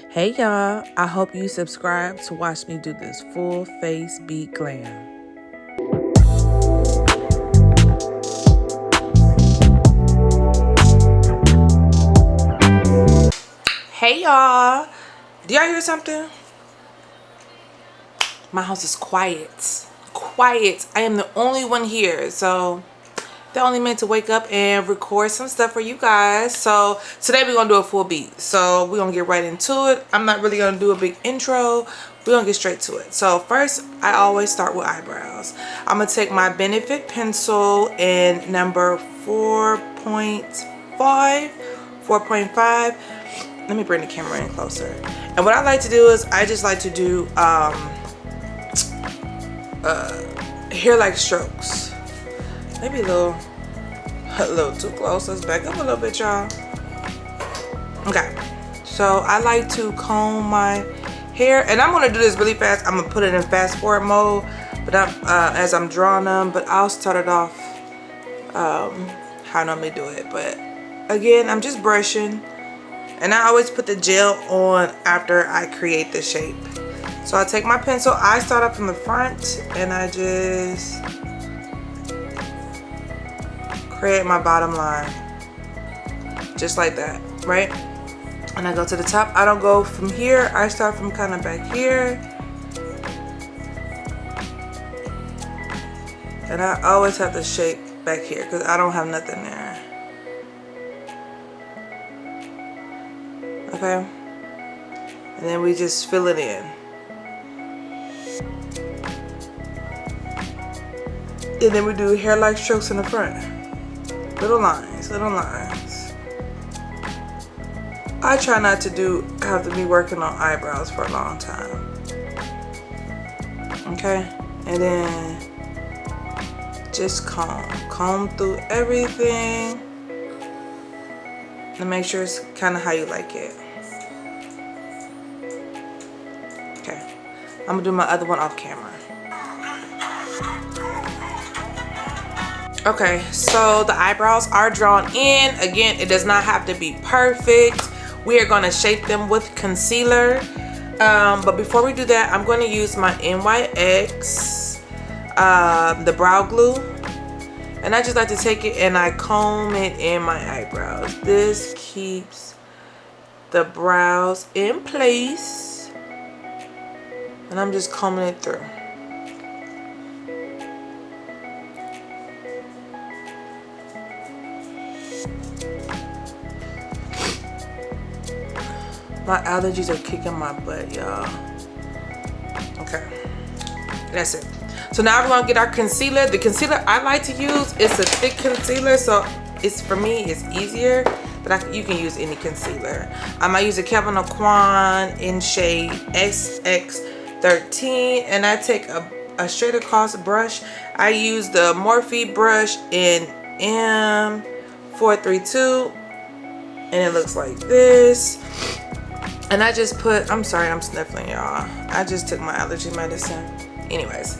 Hey y'all, I hope you subscribe to watch me do this full face beat glam. Hey y'all, do y'all hear something? My house is quiet. Quiet. I am the only one here, so they only meant to wake up and record some stuff for you guys. So today we're gonna do a full beat. So we're gonna get right into it. I'm not really gonna do a big intro. We're gonna get straight to it. So first, I always start with eyebrows. I'm gonna take my Benefit pencil in number 4.5. Let me bring the camera in closer. And what I like to do is I just like to do hair like strokes. Maybe a little too close. Let's back up a little bit, y'all. Okay, so I like to comb my hair, and I'm gonna do this really fast. I'm gonna put it in fast forward mode, but as I'm drawing them. But I'll start it off how I normally do it. But again, I'm just brushing, and I always put the gel on after I create the shape. So I take my pencil. I start up from the front, and I just create my bottom line just like that, right? And I go to the top. I don't go from here. I start from kind of back here, and I always have the shape back here because I don't have nothing there. Okay, and then we just fill it in. And then we do hair-like strokes in the front. Little lines, little lines. I try not to have to be working on eyebrows for a long time. Okay? And then just comb through everything and make sure it's kind of how you like it. Okay. I'm gonna do my other one off camera. Okay, so the eyebrows are drawn in. Again, it does not have to be perfect. We are going to shape them with concealer. But before we do that, I'm going to use my NYX, the brow glue. And I just like to take it and I comb it in my eyebrows. This keeps the brows in place. And I'm just combing it through. My allergies are kicking my butt, y'all. Okay, that's it. So now we're gonna get our concealer. The concealer I like to use is a thick concealer, so for me it's easier. But you can use any concealer. I might use a Kevin Aucoin in shade XX13, and I take a straight across brush. I use the Morphe brush in M432, and it looks like this. And I just I'm sorry, I'm sniffling, y'all. I just took my allergy medicine. Anyways,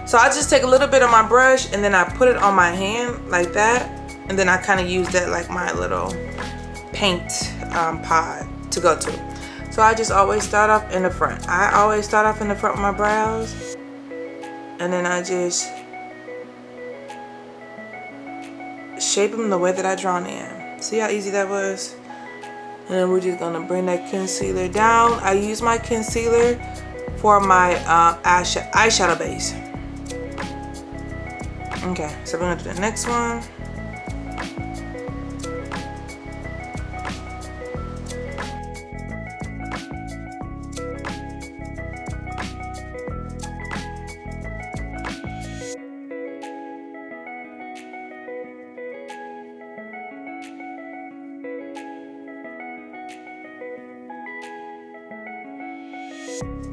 so I just take a little bit of my brush and then I put it on my hand like that. And then I kind of use that like my little paint pod to go to. So I just always start off in the front. I always start off in the front with my brows. And then I just shape them the way that I drawn in. See how easy that was? And then we're just gonna bring that concealer down. I use my concealer for my eyeshadow base. Okay, so we're gonna do the next one.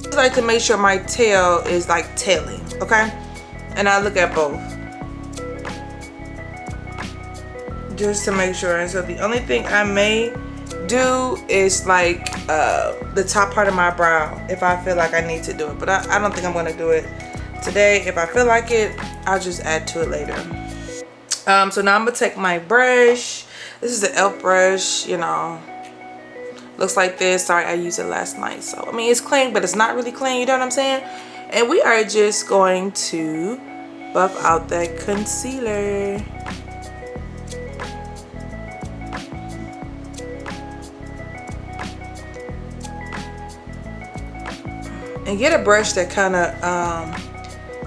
I like to make sure my tail is like tailing, okay? And I look at both just to make sure. And so the only thing I may do is like the top part of my brow if I feel like I need to do it, but I don't think I'm gonna do it today. If I feel like it, I'll just add to it later. So now I'm gonna take my brush. This is the e.l.f. brush, you know. Looks like this. Sorry, I used it last night. So, I mean, it's clean, but it's not really clean. You know what I'm saying? And we are just going to buff out that concealer. And get a brush that kind of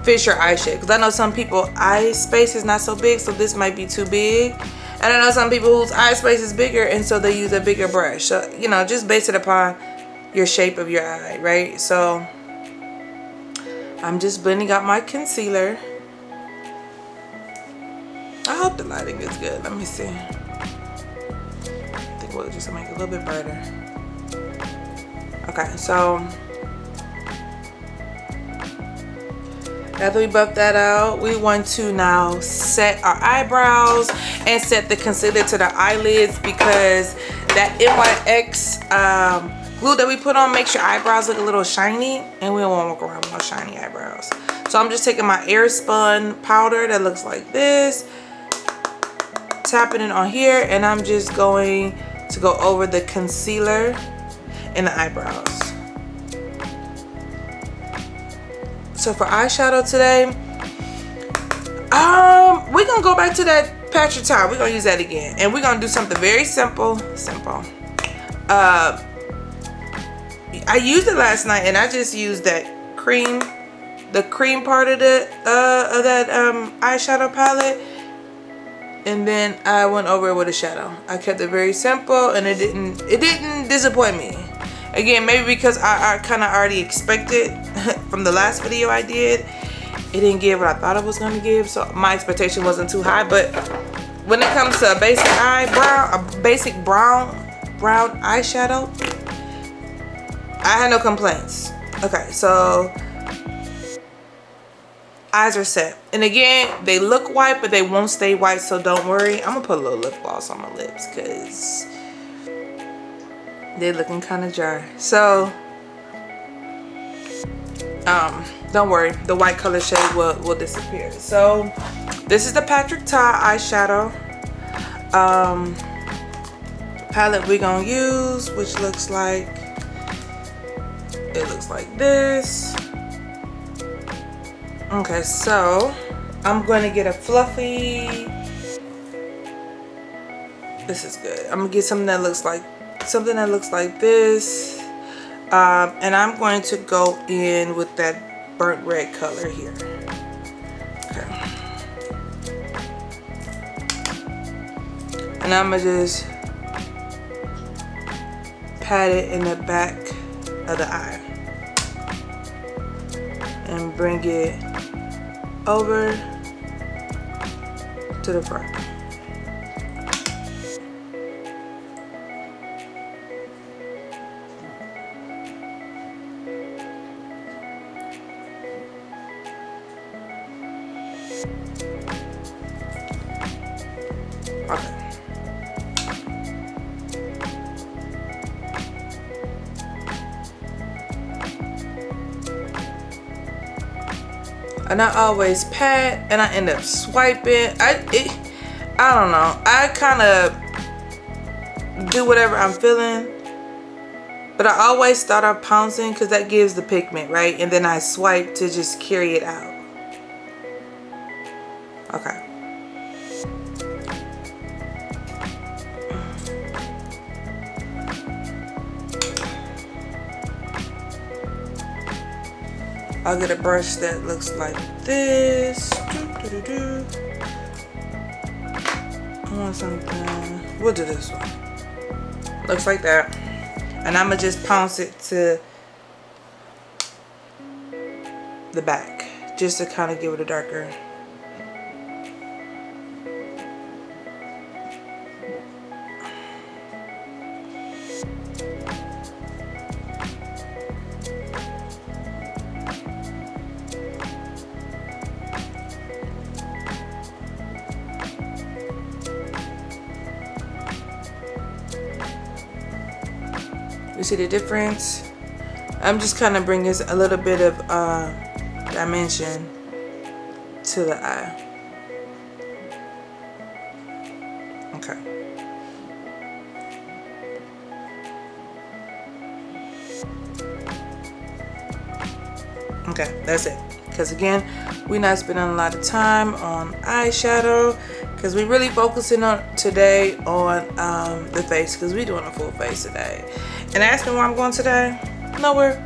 fits your eye shape. Because I know some people eye space is not so big, so this might be too big. And I know some people whose eye space is bigger, and so they use a bigger brush. So, you know, just base it upon your shape of your eye, right? So, I'm just blending out my concealer. I hope the lighting is good. Let me see. I think we'll just make it a little bit brighter. Okay, so after we buff that out, we want to now set our eyebrows and set the concealer to the eyelids, because that NYX glue that we put on makes your eyebrows look a little shiny, and we don't want to walk around with no shiny eyebrows. So I'm just taking my Airspun powder that looks like this, tapping it on here, and I'm just going to go over the concealer and the eyebrows. So for eyeshadow today, we're gonna go back to that Patrick Tar. We're gonna use that again, and we're gonna do something very simple. I used it last night, and I just used that cream, the cream part of the that eyeshadow palette, and then I went over it with a shadow. I kept it very simple, and it didn't disappoint me. Again, maybe because I kind of already expected from the last video I did, it didn't give what I thought it was going to give, so my expectation wasn't too high. But when it comes to a basic brown eyeshadow, I had no complaints. Okay, so eyes are set, and again, they look white, but they won't stay white, so don't worry. I'm gonna put a little lip gloss on my lips because they're looking kind of dry. So don't worry, the white color shade will disappear. So this is the Patrick Tar eyeshadow palette we're gonna use, which looks like this. Okay, so I'm going to get a fluffy, this is good. I'm gonna get something that looks like this, and I'm going to go in with that burnt red color here. Okay, and I'm gonna just pat it in the back of the eye and bring it over to the front. Okay. And I always pat, and I end up swiping. I don't know. I kind of do whatever I'm feeling, but I always start off pouncing because that gives the pigment, right? And then I swipe to just carry it out. Okay. I'll get a brush that looks like this. I want something. We'll do this one. Looks like that. And I'm gonna just pounce it to the back, just to kind of give it a darker. You see the difference? I'm just kind of bringing a little bit of dimension to the eye. Okay. Okay, that's it. Because again, we're not spending a lot of time on eyeshadow because we're really focusing on today on the face, because we're doing a full face today. And ask me where I'm going today? Nowhere.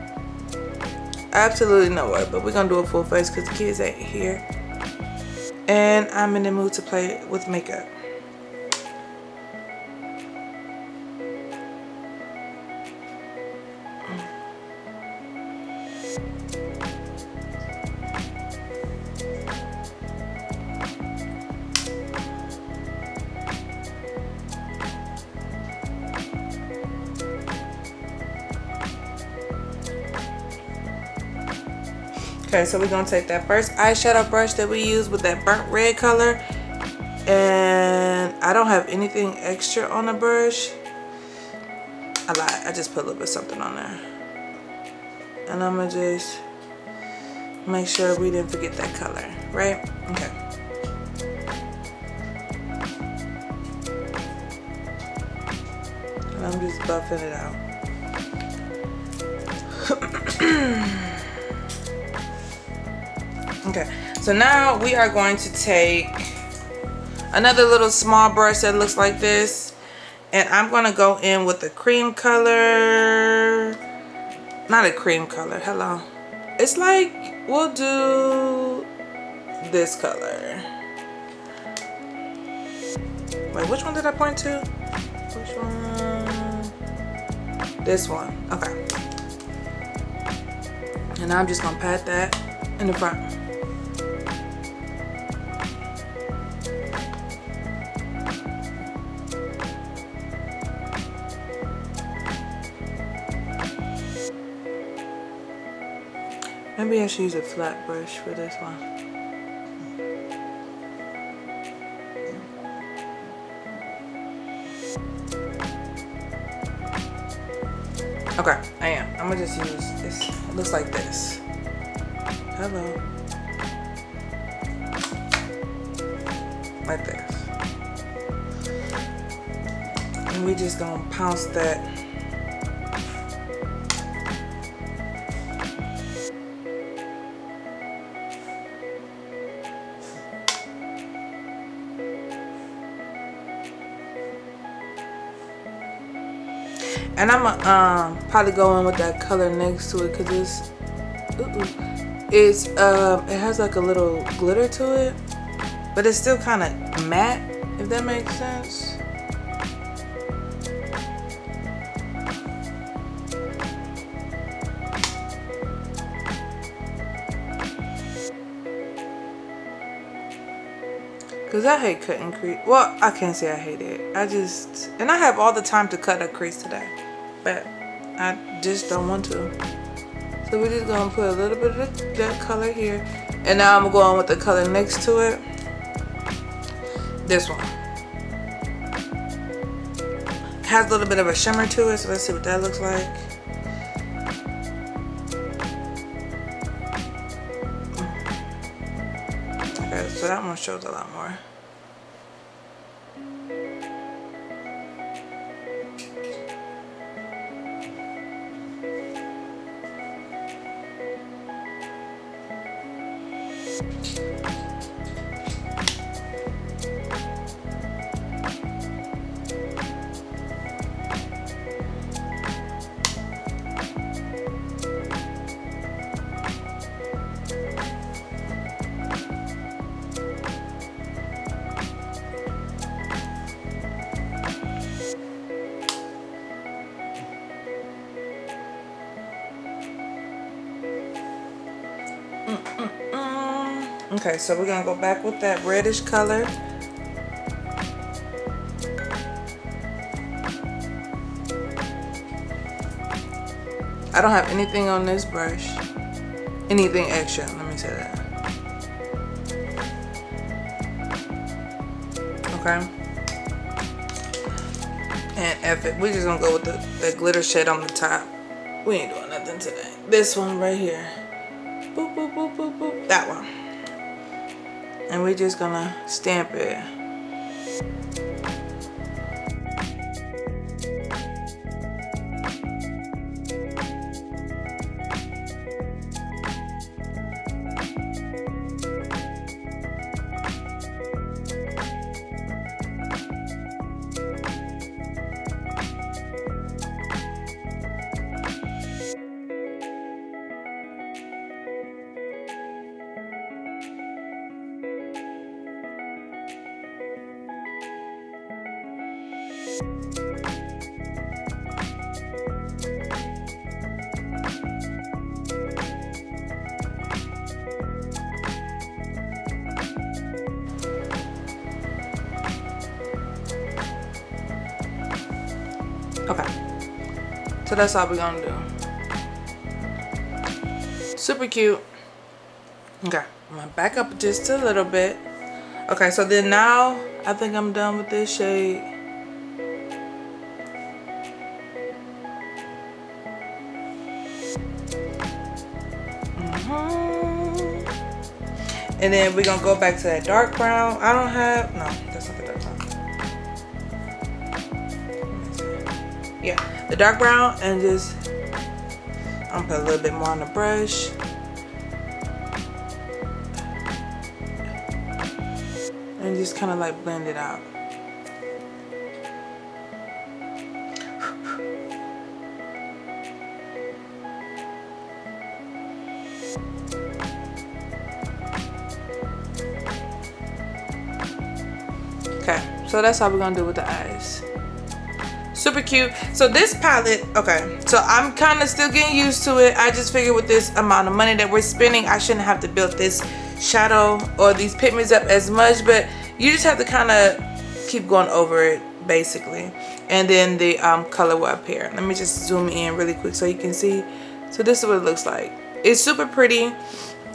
Absolutely nowhere. But we're gonna do a full face because the kids ain't here. And I'm in the mood to play with makeup. Okay, so we're gonna take that first eyeshadow brush that we used with that burnt red color, and I don't have anything extra on the brush. I lied, I just put a little bit of something on there. And I'm gonna just make sure we didn't forget that color, right? Okay. And I'm just buffing it out. Okay, so now we are going to take another little small brush that looks like this, and I'm going to go in with the cream color. Not a cream color, hello. It's like, we'll do this color. Wait, which one did I point to? Which one? This one, okay. And now I'm just going to pat that in the front. Maybe I should use a flat brush for this one. Okay, I am. I'm gonna just use this. It looks like this. Hello. Like this. And we just gonna pounce that. And I'm gonna probably go in with that color next to it because it has like a little glitter to it, but it's still kind of matte, if that makes sense. Cause I hate cutting crease. Well, I can't say I hate it. And I have all the time to cut a crease today, but I just don't want to. So we're just gonna put a little bit of that color here, and now I'm gonna go on with the color next to it. This one has a little bit of a shimmer to it, so let's see what that looks like. Okay, so that one shows a lot more. Okay, so we're gonna go back with that reddish color. I don't have anything on this brush, anything extra, let me say that. Okay. And F it, we're just gonna go with the glitter shade on the top. We ain't doing nothing today. This one right here. Boop, boop, boop, boop, boop. That one. And we're just gonna stamp it. So that's all we're gonna do. Super cute. Okay, I'm gonna back up just a little bit. Okay, so then now I think I'm done with this shade. And then we're gonna go back to that dark brown. I don't have, no, that's not the dark brown. Yeah, the dark brown, and just, I'm gonna put a little bit more on the brush. And just kind of like blend it out. Okay, so that's how we're gonna do with the eyes. Super cute. So this palette, okay, so I'm kind of still getting used to it. I just figured with this amount of money that we're spending, I shouldn't have to build this shadow or these pigments up as much, but you just have to kind of keep going over it basically, and then the color will appear. Let me just zoom in really quick so you can see. So this is what it looks like. It's super pretty.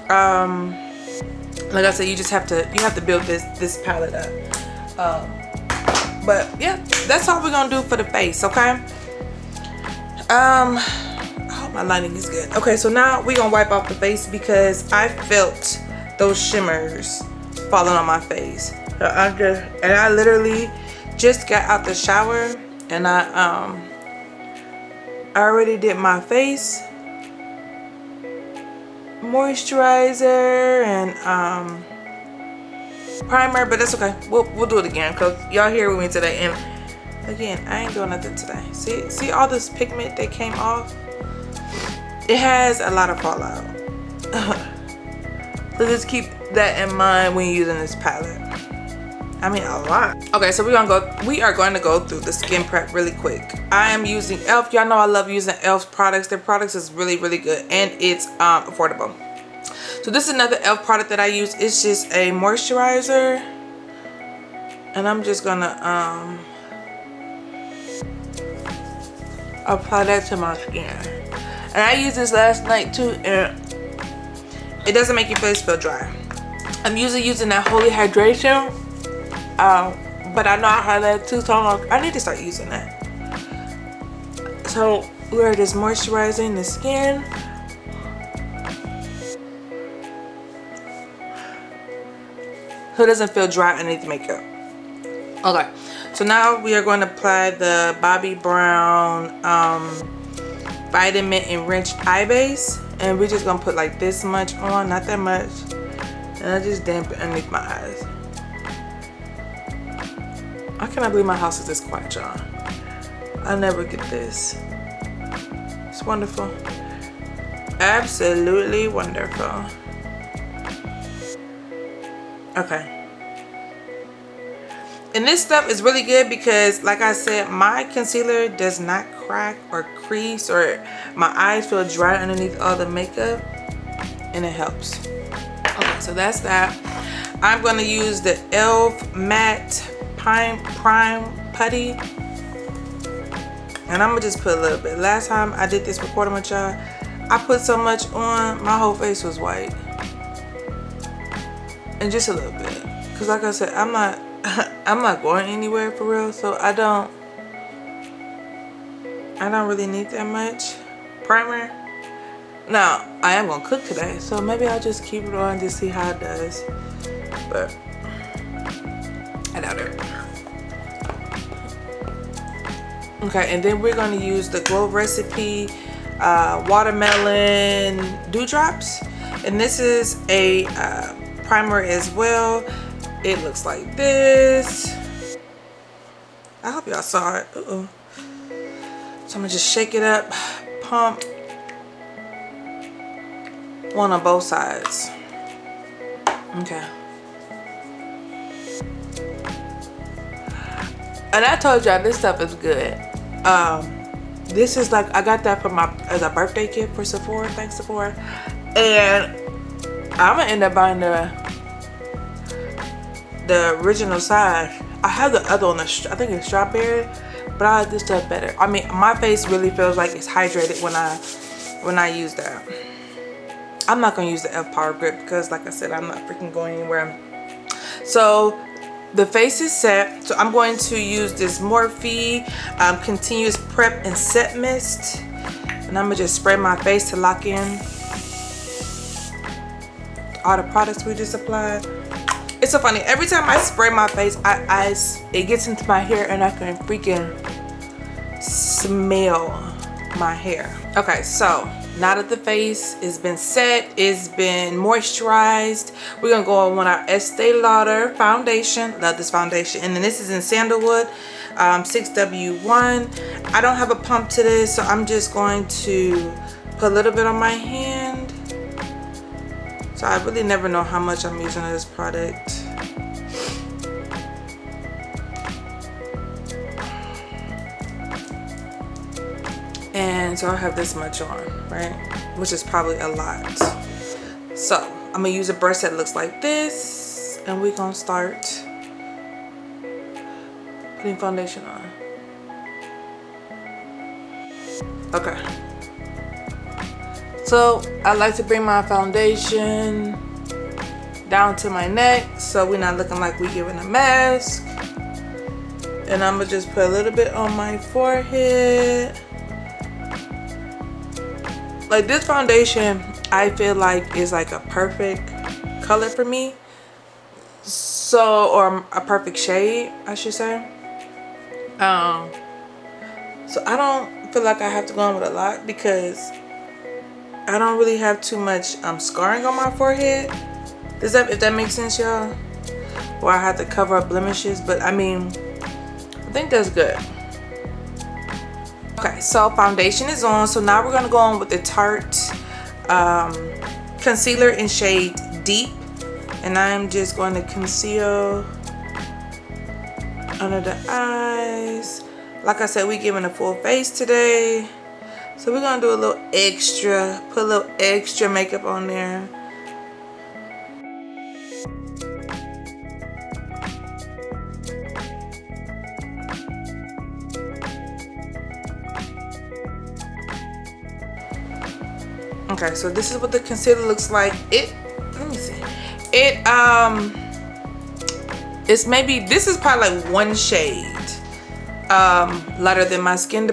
Like I said, you just have to build this palette up. But yeah, that's all we're gonna do for the face. Okay. I hope my lighting is good. Okay, so now we're gonna wipe off the face because I felt those shimmers falling on my face. So I literally just got out the shower, and I already did my face moisturizer and primer, but that's okay. We'll do it again because y'all here with me today, and again, I ain't doing nothing today. See all this pigment that came off? It has a lot of fallout. So just keep that in mind when you're using this palette. I mean, a lot. Okay, so we are going to go through the skin prep really quick. I am using e.l.f. Y'all know I love using e.l.f.'s products. Their products is really good, and it's affordable. So this is another e.l.f. product that I use. It's just a moisturizer, and I'm just gonna apply that to my skin. And I used this last night too, and it doesn't make your face feel dry. I'm usually using that Holy Hydration, but I know I have that too, so I need to start using that. So we're just moisturizing the skin. So it doesn't feel dry underneath the makeup. Okay, so now we are going to apply the Bobbi Brown Vitamin Enriched Eye Base. And we're just going to put like this much on, not that much. And I just damp it underneath my eyes. I cannot believe my house is this quiet, y'all. I never get this. It's wonderful. Absolutely wonderful. Okay. And this stuff is really good because, like I said, my concealer does not crack or crease, or my eyes feel dry underneath all the makeup, and it helps. Okay, so that's that. I'm going to use the e.l.f. Matte Prime Putty, and I'm gonna just put a little bit. Last time I did this recording with y'all, I put so much on, my whole face was white. And just a little bit, because like I said, I'm not going anywhere for real, so I don't really need that much primer. Now I am gonna cook today, so maybe I'll just keep it on to see how it does, but I doubt it. Okay, and then we're going to use the Glow Recipe Watermelon Dewdrops, and this is a primer as well. It looks like this. I hope y'all saw it. So I'm gonna just shake it up, pump one on both sides. Okay. And I told y'all this stuff is good. This is like, I got that as a birthday gift for Sephora. Thanks, Sephora. And I'm gonna end up buying the original size. I have the other one, I think it's strawberry, but I like this stuff better. I mean, my face really feels like it's hydrated when I use that. I'm not gonna use the F Power Grip because, like I said, I'm not freaking going anywhere. So the face is set. So I'm going to use this Morphe Continuous Prep and Set Mist, and I'm gonna just spray my face to lock in all the products we just applied. It's so funny. Every time I spray my face, it gets into my hair, and I can freaking smell my hair. Okay, so now that the face has been set, it's been moisturized, we're gonna go on our Estee Lauder foundation. Love this foundation. And then this is in Sandalwood 6W1. I don't have a pump to this, so I'm just going to put a little bit on my hand. So I really never know how much I'm using of this product. And so I have this much on, right? Which is probably a lot. So I'm gonna use a brush that looks like this, and we're gonna start putting foundation on. Okay. So I like to bring my foundation down to my neck so we're not looking like we're giving a mask. And I'm gonna just put a little bit on my forehead. Like, this foundation, I feel like is like a perfect color for me. So, or a perfect shade, I should say. So I don't feel like I have to go on with a lot because I don't really have too much scarring on my forehead. If that makes sense, y'all? Or I have to cover up blemishes, but I mean, I think that's good. Okay, so foundation is on. So now we're gonna go on with the Tarte concealer in shade Deep, and I'm just going to conceal under the eyes. Like I said, we're giving a full face today, so we're gonna do a little extra, put a little extra makeup on there. Okay, so this is what the concealer looks like. Let me see. It's maybe, this is probably like one shade lighter than my skin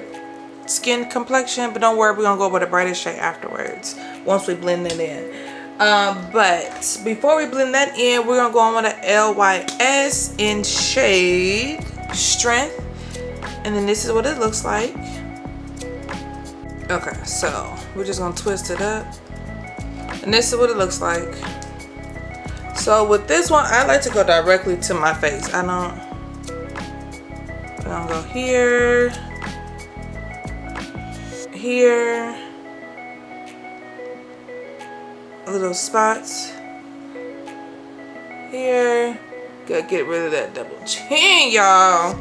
complexion, but don't worry, we're gonna go with a brighter shade afterwards once we blend it in. But before we blend that in, we're gonna go on with a LYS in shade Strength, and then this is what it looks like. Okay, so we're just gonna twist it up, and this is what it looks like. So with this one, I like to go directly to my face. I don't. I'm gonna go here, here, little spots here. Gotta get rid of that double chin, y'all.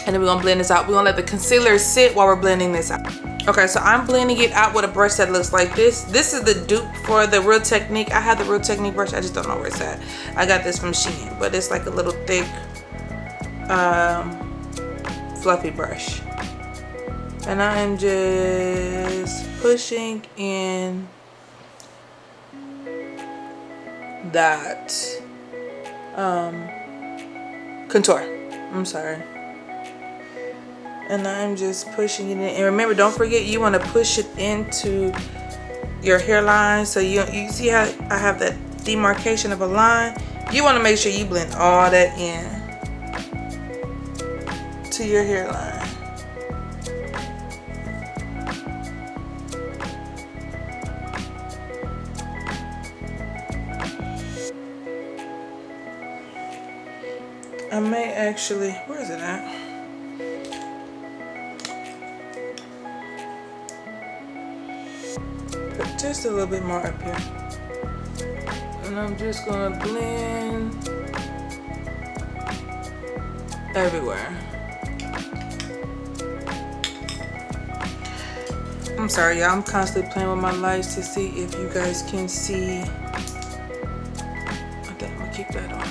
And then we're gonna blend this out. We're gonna let the concealer sit while we're blending this out. Okay, so I'm blending it out with a brush that looks like this. This is the dupe for the Real Technique. I have the Real Technique brush. I just don't know where it's at. I got this from Shein, but it's like a little thick, fluffy brush. And I'm just pushing in that contour. I'm sorry. And I'm just pushing it in. And remember, don't forget, you want to push it into your hairline. So you see how I have that demarcation of a line? You want to make sure you blend all that in to your hairline. I may actually, where is it at? Put just a little bit more up here. And I'm just gonna blend everywhere. I'm sorry, y'all. I'm constantly playing with my lights to see if you guys can see. I think I'm gonna keep that on.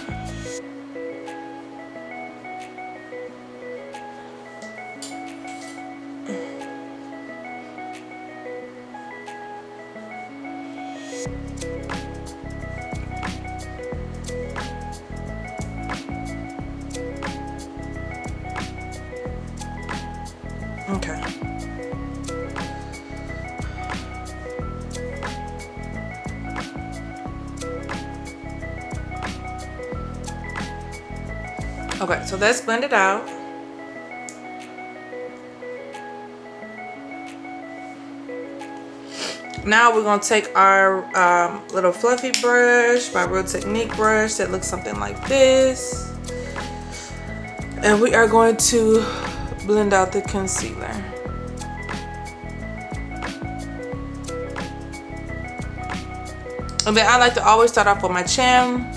Okay. Okay, so that's blended out. Now we're gonna take our little fluffy brush, my Real Technique brush that looks something like this. And we are going to blend out the concealer. And then I like to always start off with my chin,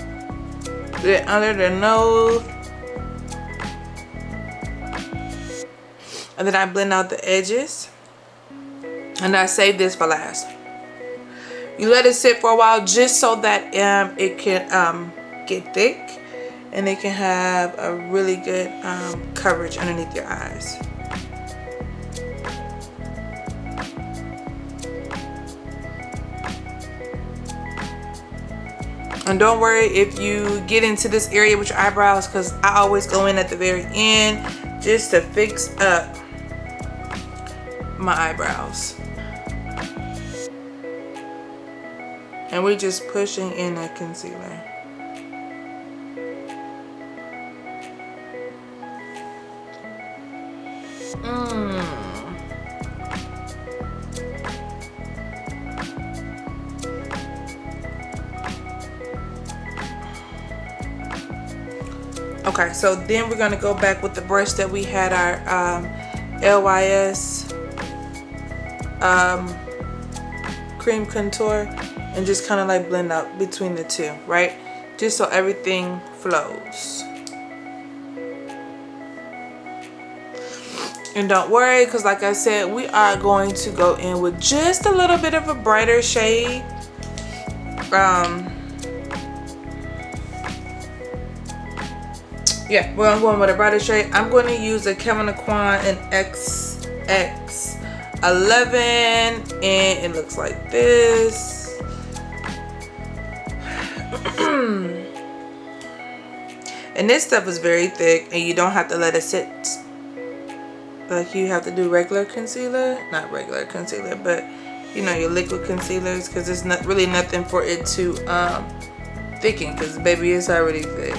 then under the nose, and then I blend out the edges. And I save this for last. You let it sit for a while just so that it can get thick and it can have a really good coverage underneath your eyes. And don't worry if you get into this area with your eyebrows, because I always go in at the very end just to fix up my eyebrows. And we're just pushing in that concealer. Okay, so then we're gonna go back with the brush that we had our LYS cream contour, and just kind of like blend out between the two, right? Just so everything flows. And don't worry, because like I said, we are going to go in with just a little bit of a brighter shade. Yeah, well, I'm going with a brighter shade. I'm going to use a Kevin Aucoin in XX11, and it looks like this. And this stuff is very thick, and you don't have to let it sit like you have to do regular concealer. Not regular concealer, but you know, your liquid concealers, because there's not really nothing for it to thicken, because baby, it's already thick.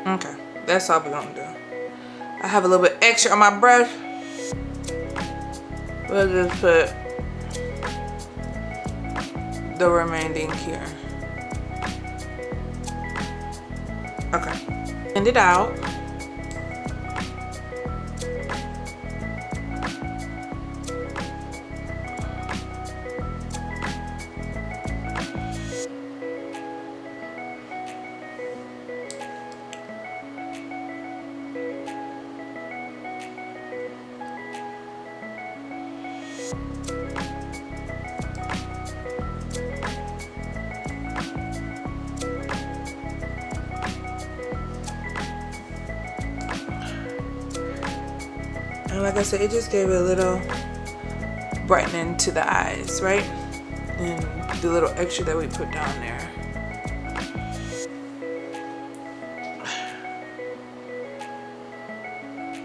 Okay, that's all we're gonna do. I have a little bit extra on my brush. We'll just put the remaining here. Okay, blend it out. And like I said, it just gave it a little brightening to the eyes, right? And the little extra that we put down there.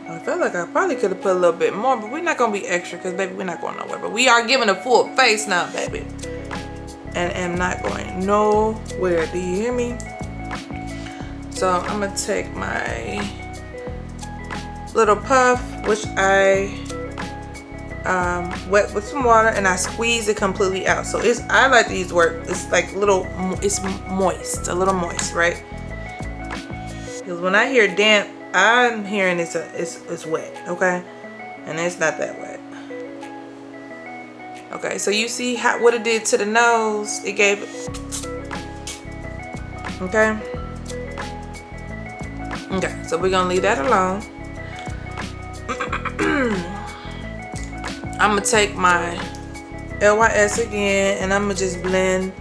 I felt like I probably could have put a little bit more, but we're not going to be extra because, baby, we're not going nowhere. But we are giving a full face now, baby. And am not going nowhere. Do you hear me? So I'm going to take my little puff, which I wet with some water, and I squeeze it completely out. So I like to use it's like it's moist, a little moist, right? Because when I hear damp, I'm hearing it's wet, okay? And it's not that wet. Okay, so you see what it did to the nose? It gave it, okay? Okay, so we're gonna leave that alone. I'm gonna take my LYS again, and I'm gonna just blend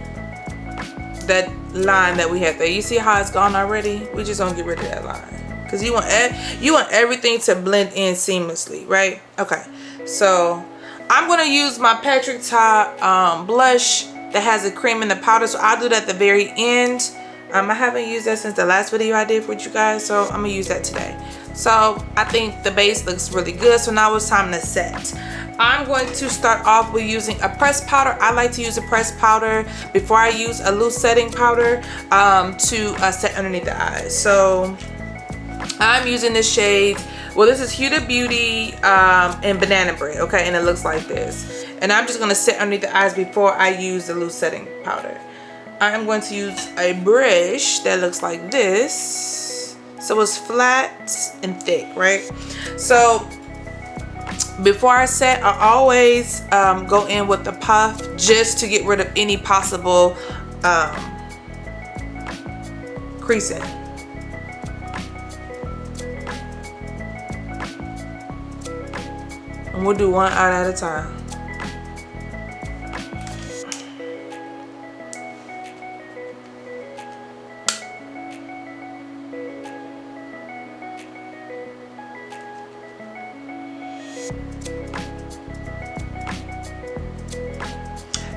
that line that we had there. You see how it's gone already? We just gonna get rid of that line because you want everything to blend in seamlessly, right? Okay, so I'm gonna use my Patrick Ta blush that has the cream and the powder, so I'll do that at the very end. I haven't used that since the last video I did with you guys, so I'm gonna use that today. So I think the base looks really good, so now it's time to set. I'm going to start off with using a pressed powder. I like to use a pressed powder before I use a loose setting powder to set underneath the eyes. So I'm using this shade. Well, this is Huda Beauty and Banana Bread, okay? And it looks like this. And I'm just gonna set underneath the eyes before I use the loose setting powder. I'm going to use a brush that looks like this. So it's flat and thick, right? So before I set, I always go in with the puff just to get rid of any possible creasing. And we'll do one eye at a time.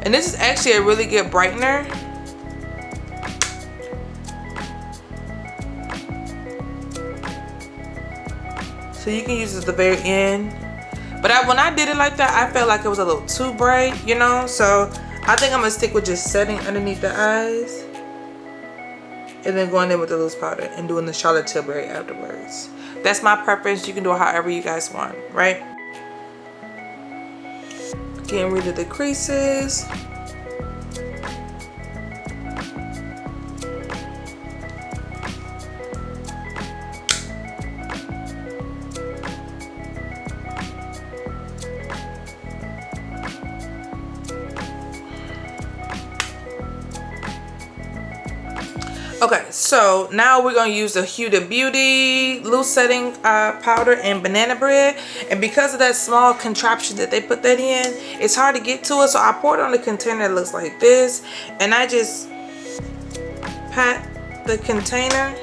And this is actually a really good brightener. So you can use it at the very end. But when I did it like that, I felt like it was a little too bright, you know? So I think I'm gonna stick with just setting underneath the eyes. And then going in with the loose powder and doing the Charlotte Tilbury afterwards. That's my preference. You can do it however you guys want, right? Getting rid of the creases. Okay, so now we're going to use the Huda Beauty loose setting powder and Banana Bread. And because of that small contraption that they put that in, it's hard to get to it. So I poured it on the container that looks like this. And I just pat the container.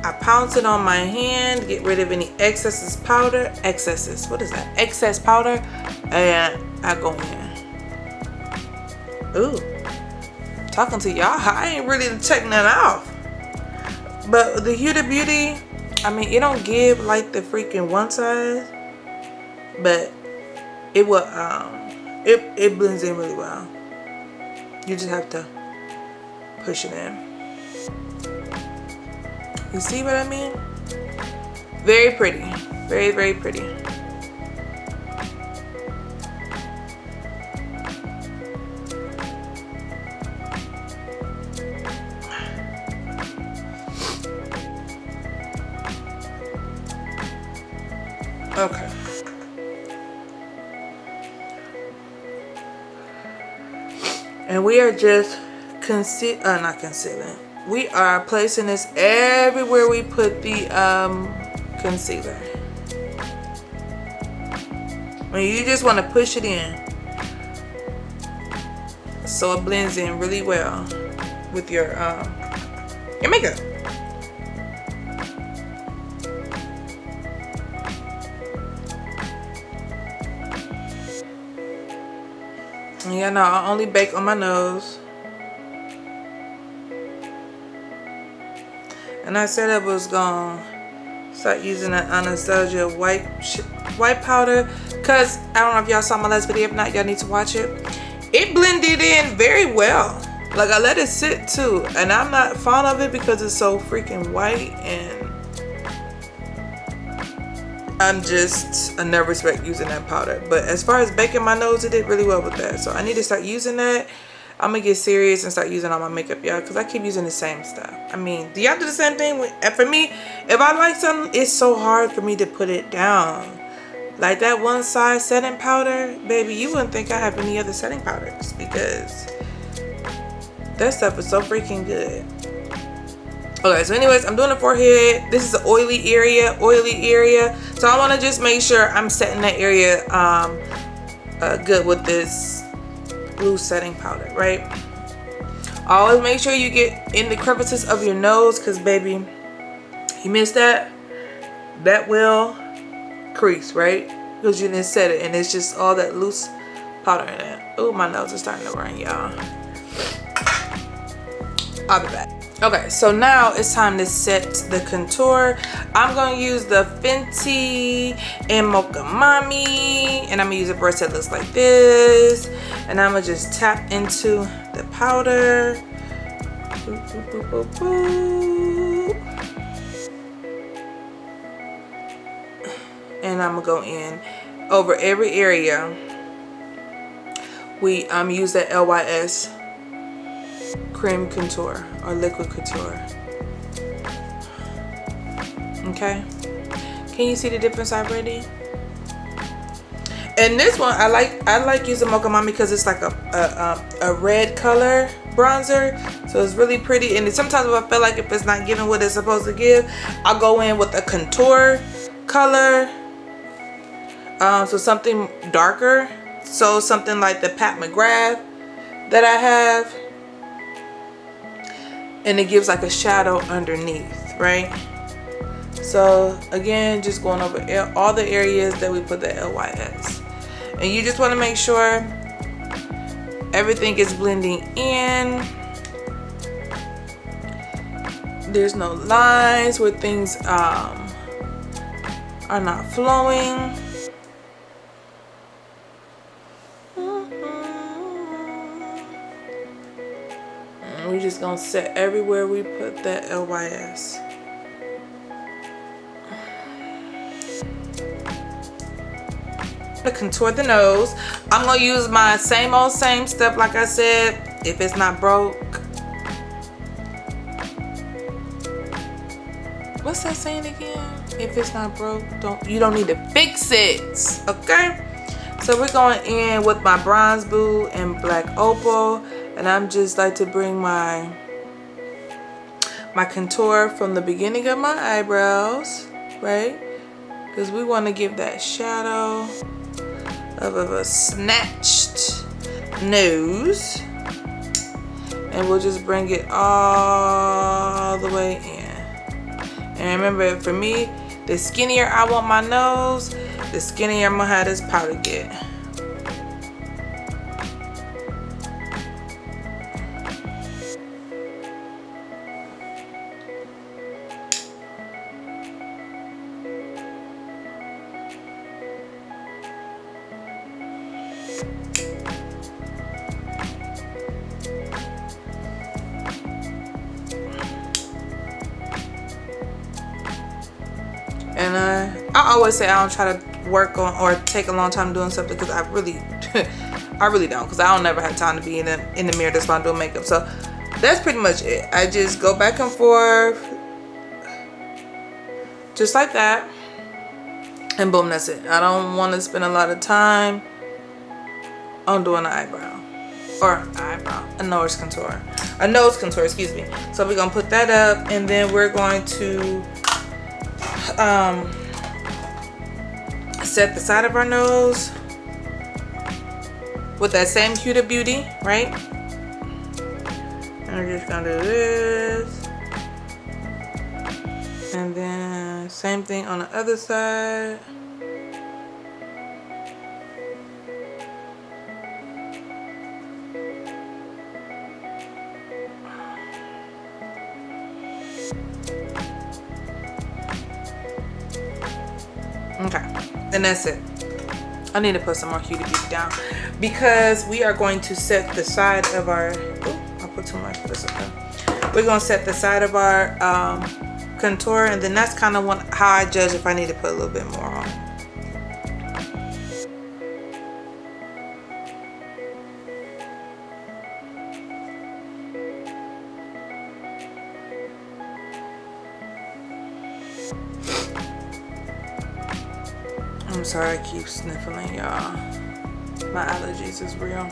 I pounce it on my hand, get rid of any excess powder. What is that? Excess powder. And I go in. Ooh. Talking to y'all, I ain't really checking that off. But the Huda Beauty, I mean, it don't give like the freaking one size, but it will it blends in really well. You just have to push it in. You see what I mean? Very pretty. Very, very pretty. Okay. And we are just not concealing. We are placing this everywhere we put the concealer. And you just want to push it in so it blends in really well with your makeup. Yeah, no, I only bake on my nose. And I said I was gonna start using that Anastasia white powder, because I don't know if y'all saw my last video. If not, y'all need to watch it. It blended in very well. Like, I let it sit too, and I'm not fond of it because it's so freaking white, and I never respect using that powder. But as far as baking my nose, it did really well with that. So I need to start using that. I'm gonna get serious and start using all my makeup, y'all, because I keep using the same stuff. I mean, do y'all do the same thing? For me, if I like something, it's so hard for me to put it down. Like that one size setting powder, baby, you wouldn't think I have any other setting powders, because that stuff is so freaking good. Okay, so anyways, I'm doing the forehead. This is an oily area. So I want to just make sure I'm setting that area good with this loose setting powder, right? Always make sure you get in the crevices of your nose, because baby, you miss that, that will crease, right? Because you didn't set it and it's just all that loose powder in it. Oh, my nose is starting to run, y'all. I'll be back. Okay, so now it's time to set the contour. I'm gonna use the Fenty and Mocha Mami, and I'm gonna use a brush that looks like this, and I'm gonna just tap into the powder. Boop, boop, boop, boop, boop. And I'm gonna go in over every area. We use that LYS cream contour or liquid contour. Okay, can you see the difference already? And this one, I like using Mocha Mami because it's like a red color bronzer, so it's really pretty. And sometimes if I feel like if it's not giving what it's supposed to give, I'll go in with a contour color, so something darker, so something like the Pat McGrath that I have, and it gives like a shadow underneath, right? So again, just going over all the areas that we put the LYS, and you just want to make sure everything is blending in. There's no lines where things are not flowing. And we're just gonna set everywhere we put that LYS. To contour the nose, I'm gonna use my same old same step. Like I said, if it's not broke, what's that saying again? If it's not broke, you don't need to fix it. Okay, so we're going in with my Bronze Boo and Black Opal, and I'm just like to bring my contour from the beginning of my eyebrows, right? Because we want to give that shadow of a snatched nose, and we'll just bring it all the way in. And remember, for me, the skinnier I want my nose, the skinnier I'm gonna have this powder get. And I always say I don't try to work on or take a long time doing something, because I really don't, because I don't never have time to be in the mirror. That's why I'm doing makeup. So that's pretty much it. I just go back and forth just like that, and boom, that's it. I don't want to spend a lot of time on doing an eyebrow or a nose contour, excuse me. So we're gonna put that up, and then we're going to set the side of our nose with that same Huda Beauty, right? And we're just gonna do this, and then same thing on the other side. Okay, and that's it. I need to put some more Huda Beauty down, because we are going to set the side of our, I put too much for this, okay. We're gonna set the side of our contour, and then that's kind of how I judge if I need to put a little bit more on. I'm sorry I keep sniffling, y'all. My allergies is real.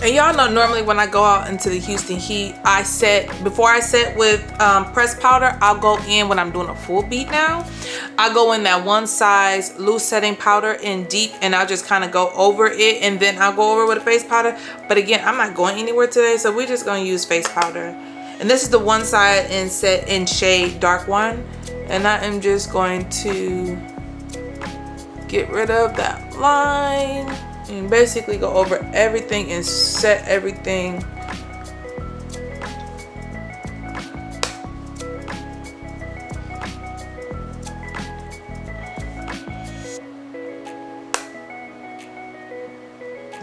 And y'all know normally when I go out into the Houston heat, I set, before I set with pressed powder, I'll go in when I'm doing a full beat now. I go in that one size loose setting powder in deep, and I'll just kind of go over it, and then I'll go over with a face powder. But again, I'm not going anywhere today, so we're just going to use face powder. And this is the one side in set in shade dark one. And I am just going to get rid of that line and basically go over everything and set everything.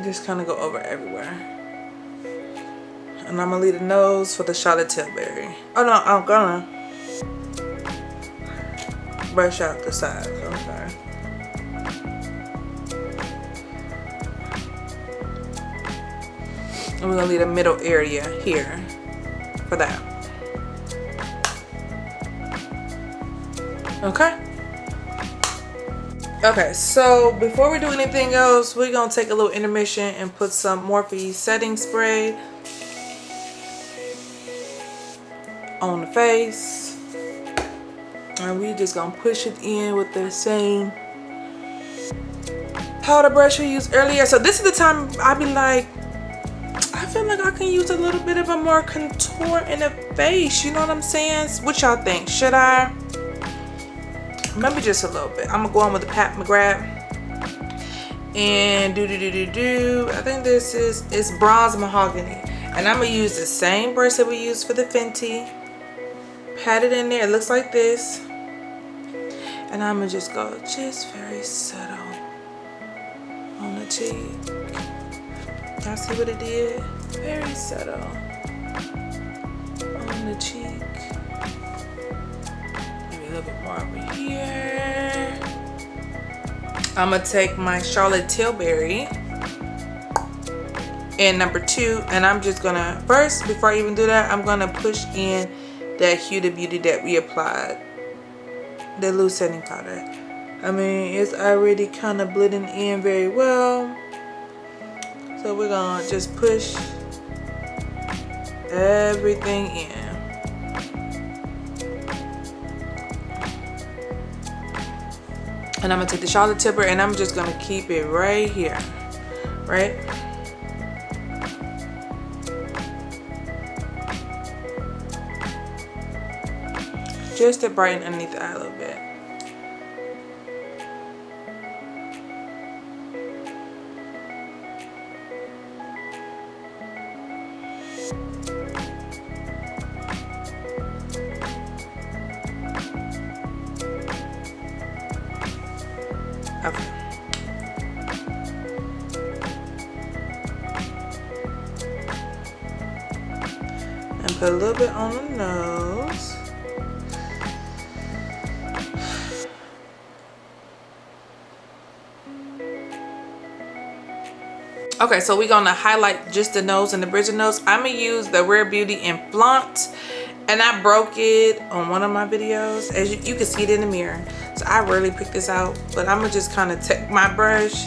Just kind of go over everywhere. And I'm gonna leave the nose for the Charlotte Tilbury. Oh no, I'm gonna brush out the sides. I'm sorry. And we're gonna leave the middle area here for that. Okay. Okay, so before we do anything else, we're gonna take a little intermission and put some Morphe setting spray on the face. And we just gonna push it in with the same powder brush we used earlier. So this is the time I be like, I feel like I can use a little bit of a more contour in the face. You know what I'm saying? What y'all think? Should I? Maybe just a little bit. I'm gonna go on with the Pat McGrath and do. I think this is, it's bronze mahogany, and I'm gonna use the same brush that we used for the Fenty. Pat it in there. It looks like this, and I'm gonna just go just very subtle on the cheek. Y'all see what it did? Very subtle on the cheek. Maybe a little bit more over here. I'm gonna take my Charlotte Tilbury in number 2, and I'm just gonna, first, before I even do that, I'm gonna push in that Huda Beauty that we applied, the loose setting powder. I mean, it's already kind of blending in very well. So we're gonna just push everything in. And I'm gonna take the Charlotte Tilbury and I'm just gonna keep it right here, right? Just to brighten underneath the eye a little bit. Okay. And put a little bit on the nose. Okay, so we're gonna highlight just the nose and the bridge of the nose. I'm gonna use the Rare Beauty in Flaunt, and I broke it on one of my videos. As you can see it in the mirror. So I rarely pick this out, but I'm gonna just kind of take my brush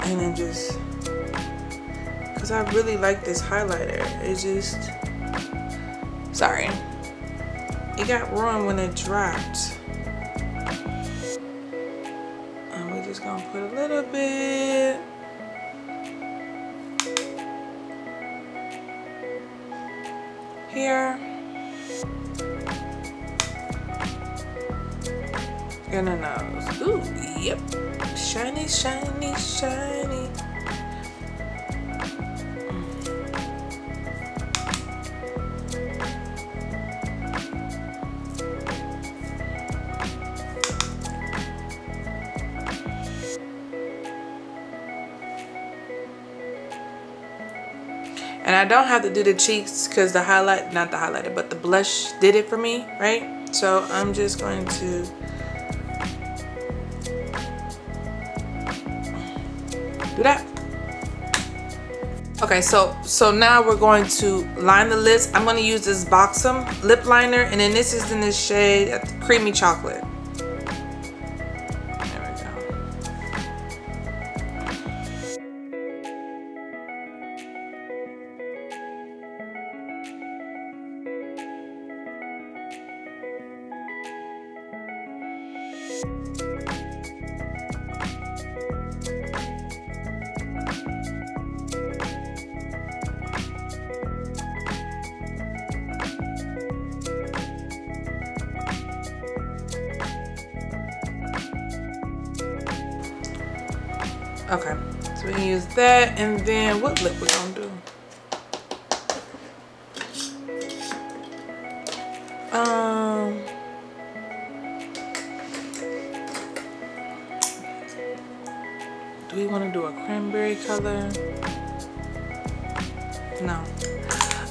and then just, because I really like this highlighter. It's just, sorry, it got ruined when it dropped. And we're just gonna put a little bit. Here. In the nose. Ooh, yep. Shiny, shiny, shiny. And I don't have to do the cheeks because the highlight, not the highlighter, but the blush did it for me, right? So I'm just going to do that. Okay, so now we're going to line the lips. I'm going to use this Buxom lip liner, and then this is in the shade Creamy Chocolate. There we go. Okay, so we can use that, and then what lip we gonna do? Do we want to do a cranberry color? No,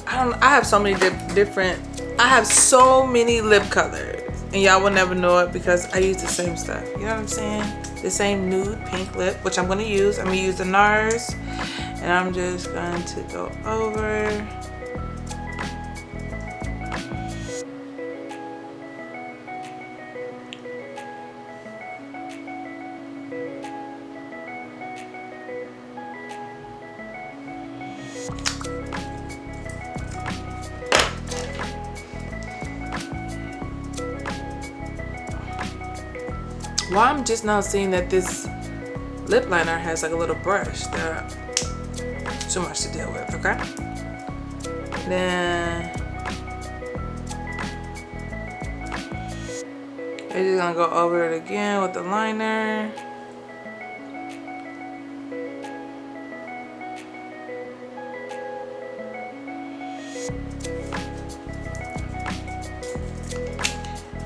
I don't. I have so many different. I have so many lip colors, and y'all will never know it because I use the same stuff. You know what I'm saying? The same nude pink lip, which I'm gonna use. I'm gonna use the NARS, and I'm just going to go over. Well, I'm just now seeing that this lip liner has like a little brush that too much to deal with, okay? Then we're just gonna go over it again with the liner.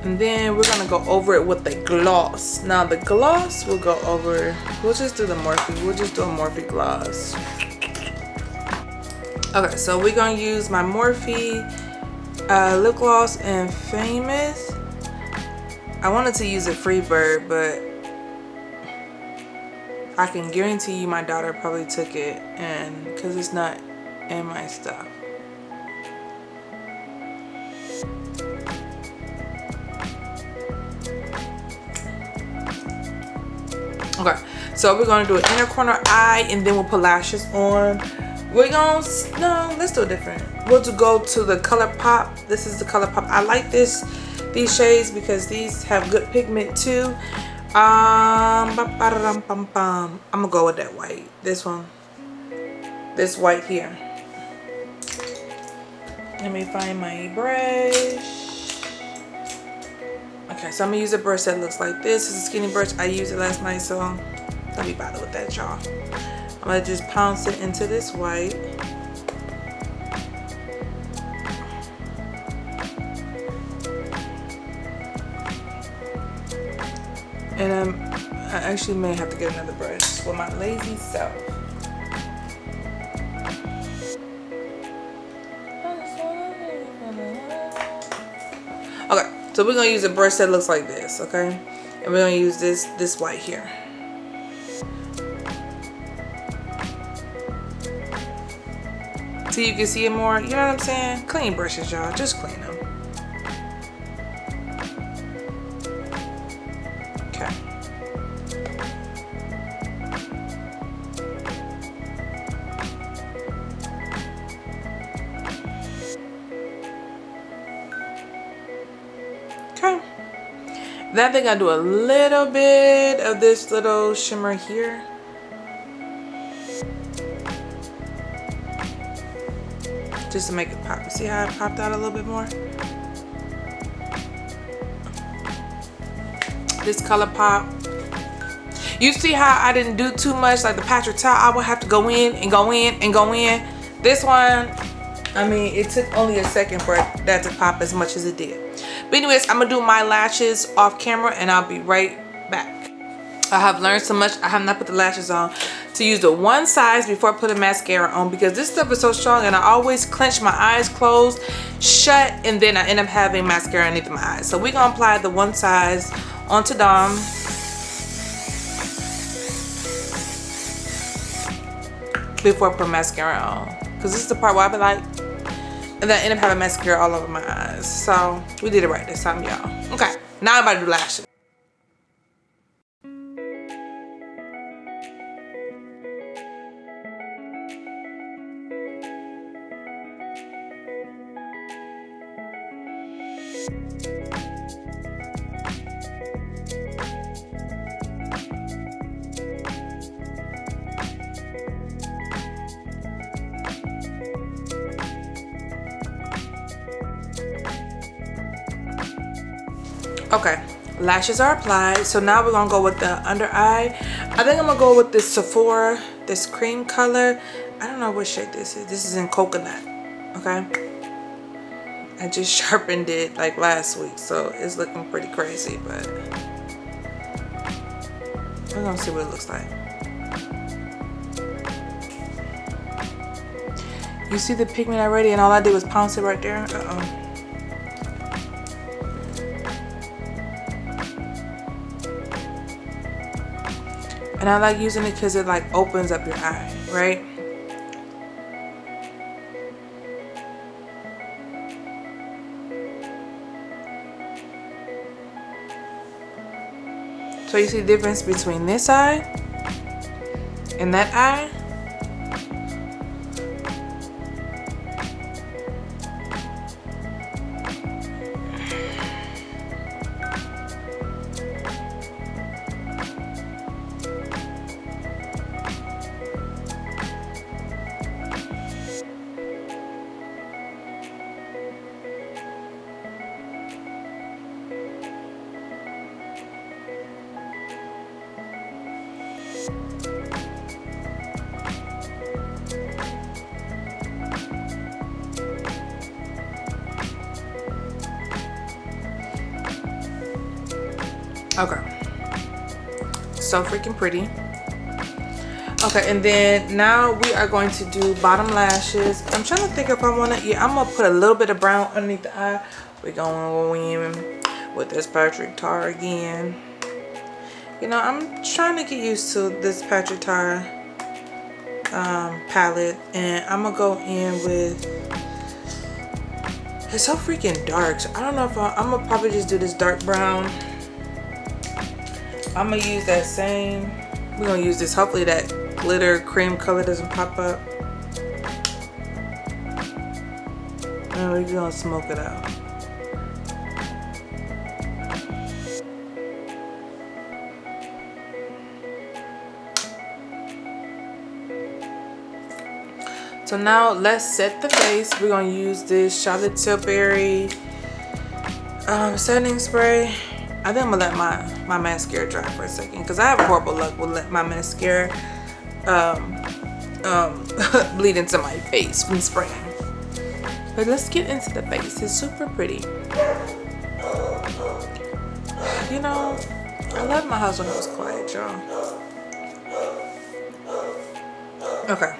And then we're gonna go over it with the gloss. Now the gloss we'll go over, we'll just do the Morphe. We'll just do a Morphe gloss. Okay, so we're gonna use my Morphe lip gloss in Famous. I wanted to use a Freebird, but I can guarantee you my daughter probably took it, and because it's not in my stuff. Okay, so we're gonna do an inner corner eye, and then we'll put lashes on. We're gonna, no, let's do it different. We'll go to the ColourPop. This is the ColourPop. I like these shades because these have good pigment too. I'm gonna go with that white. This one, this white here. Let me find my brush. Okay, so I'm gonna use a brush that looks like this. It's a skinny brush. I used it last night, so don't be bothered with that, y'all. I'm gonna just pounce it into this white. And I actually may have to get another brush for my lazy self. Okay, so we're gonna use a brush that looks like this, okay? And we're gonna use this white here. So you can see it more, you know what I'm saying? Clean brushes, y'all, just clean them. Okay. Okay. Then I think I do a little bit of this little shimmer here. Just to make it pop. See how it popped out a little bit more? This ColourPop. You see how I didn't do too much like the Patrick Towel? I would have to go in and go in and go in. This one, I mean, it took only a second for that to pop as much as it did. But anyways, I'm gonna do my lashes off camera and I'll be right back. I have learned so much. I have not put the lashes on, to use the one size before I put a mascara on, because this stuff is so strong and I always clench my eyes closed shut, and then I end up having mascara underneath my eyes. So we're gonna apply the one size onto Dom. Before I put mascara on, because this is the part where I be like, and then I end up having mascara all over my eyes. So we did it right this time, y'all. Okay, now I'm about to do lashes. Okay, Lashes are applied. So now we're gonna go with the under eye. I think I'm gonna go with this Sephora, this cream color. I don't know what shade this is. This is in coconut, okay? I just sharpened it like last week, so it's looking pretty crazy, but we're gonna see what it looks like. You see the pigment already, and all I did was pounce it right there. And I like using it because it like opens up your eye, right? So you see the difference between this eye and that eye? Okay, so freaking pretty. Okay, and then now we are going to do bottom lashes. I'm trying to think if I want to, yeah, I'm gonna put a little bit of brown underneath the eye. We're going in with this Patrick Tar again. You know, I'm trying to get used to this Patrick Tar palette, and I'm gonna go in with, it's so freaking dark, so I don't know if I'm gonna probably just do this dark brown. I'm gonna use that same, we're gonna use this, hopefully that glitter cream color doesn't pop up. And we're gonna smoke it out. So now let's set the face. We're gonna use this Charlotte Tilbury setting spray. I think I'm gonna let my mascara dry for a second because I have horrible luck with letting my mascara bleed into my face from spraying. But let's get into the face. It's super pretty. You know, I love my house when it was quiet, y'all. Okay.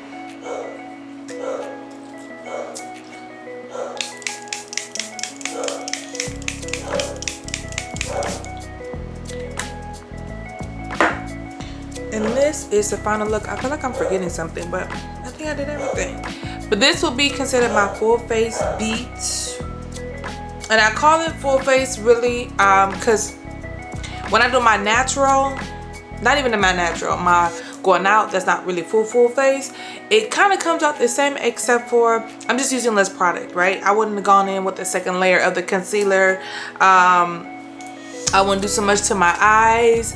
And this is the final look. I feel like I'm forgetting something, but I think I did everything. But this will be considered my full face beat. And I call it full face really because when I do my natural, not even in my natural, my going out, that's not really full face. It kind of comes out the same except for I'm just using less product, right? I wouldn't have gone in with the second layer of the concealer. I wouldn't do so much to my eyes.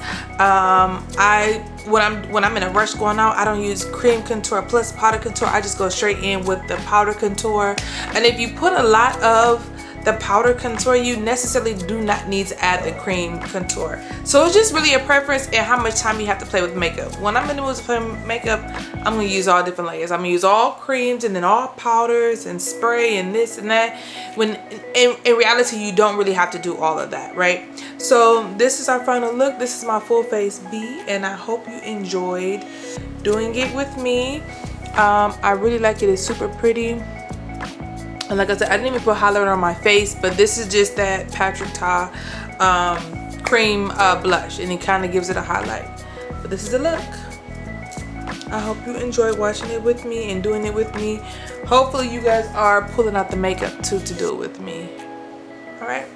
When I'm in a rush going out, I don't use cream contour plus powder contour. I just go straight in with the powder contour. And if you put a lot of the powder contour, you necessarily do not need to add the cream contour. So it's just really a preference and how much time you have to play with makeup. When I'm in the mood to play with makeup, I'm gonna use all different layers. I'm gonna use all creams and then all powders and spray and this and that. When in reality, you don't really have to do all of that, right? So this is our final look. This is my full face B, and I hope you enjoyed doing it with me. I really like it. It's super pretty. And like I said, I didn't even put highlighter on my face, but this is just that Patrick Tar cream blush, and it kind of gives it a highlight. But this is the look. I hope you enjoyed watching it with me and doing it with me. Hopefully you guys are pulling out the makeup too to do it with me. All right.